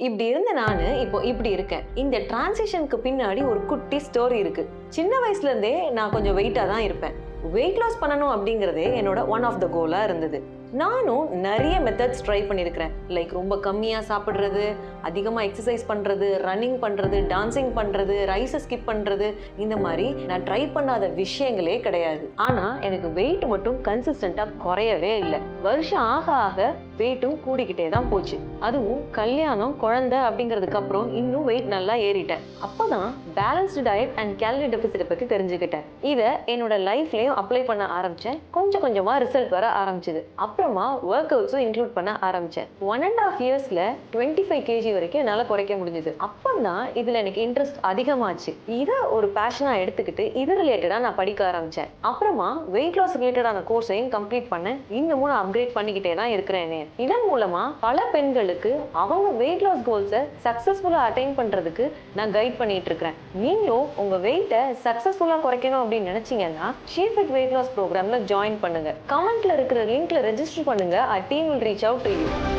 இப்படி இருந்த நானு இப்போ இப்படி இருக்கேன். இந்த டிரான்சிஷனுக்கு பின்னாடி ஒரு குட்டி ஸ்டோரி இருக்கு. சின்ன வயசுல இருந்தே நான் கொஞ்சம் வெயிட்டா தான் இருப்பேன். வெயிட் லாஸ் பண்ணணும் அப்படிங்கறதே என்னோட ஒன் ஆஃப் த கோலா இருந்தது. நானும் நிறைய மெத்தட்ஸ் ட்ரை பண்ணியிருக்கிறேன். லைக் ரொம்ப கம்மியா சாப்பிட்றது, அதிகமா எக்ஸசைஸ் பண்றது, ரன்னிங் பண்றது, டான்சிங் பண்றது, ரைஸை ஸ்கிப் பண்றது, இந்த மாதிரி நான் ட்ரை பண்ணாத விஷயங்களே கிடையாது. ஆனா எனக்கு வெயிட் மட்டும் கன்சிஸ்டண்டா குறையவே இல்லை. வருஷம் ஆக ஆக வெயிட்டும் கூடிக்கிட்டே தான் போச்சு. அதுவும் கல்யாணம், குழந்தை அப்படிங்கிறதுக்கு அப்புறம் இன்னும் வெயிட் நல்லா ஏறிட்டேன். அப்போதான் balanced diet and calorie deficit பத்தி தெரிஞ்சுக்கிட்டேன். இதை என்னோட லைஃப்லயும் அப்ளை பண்ண ஆரம்பிச்சேன். கொஞ்சம் கொஞ்சமா ரிசல்ட் வர ஆரம்பிச்சது. அப்புறமா ஒர்க் அவுட்ஸும் இன்க்ளூட் பண்ண ஆரம்பிச்சேன். 1.5 இயர்ஸ்ல 25 kg வரைக்கும் என்னால குறைக்க முடிஞ்சது. அப்பதான் இதுல எனக்கு இன்ட்ரெஸ்ட் அதிகமாச்சு. இதை ஒரு பேஷனா எடுத்துக்கிட்டு இது ரிலேட்டடா நான் படிக்க ஆரம்பிச்சேன். அப்புறமா வெயிட் லாஸ் ரிலேட்டடான கோர்ஸையும் கம்ப்ளீட் பண்ணேன். இன்னமும் நான் அப்கிரேட் பண்ணிக்கிட்டே தான் இருக்கிறேன். இதன் மூலமா பல பெண்களுக்கு அவங்க வெயிட் லாஸ் கோல்ஸை சக்சஸ்ஃபுல்லா அட்டைன் பண்றதுக்கு நான் கைட் பண்ணிட்டு இருக்கிறேன். நீங்களும் உங்க வெயிட்டை சக்சஸ்ஃபுல்லா குறைக்கணும் அப்படின்னு நினைச்சீங்கன்னா ஷீஃபிட் வெயிட் லாஸ் ப்ரோக்ராம்ல ஜாயின் பண்ணுங்க. கமெண்ட்ல இருக்கிற லிங்க்ல ரெஜிஸ்டர் பண்ணுங்க. our team will reach out to you.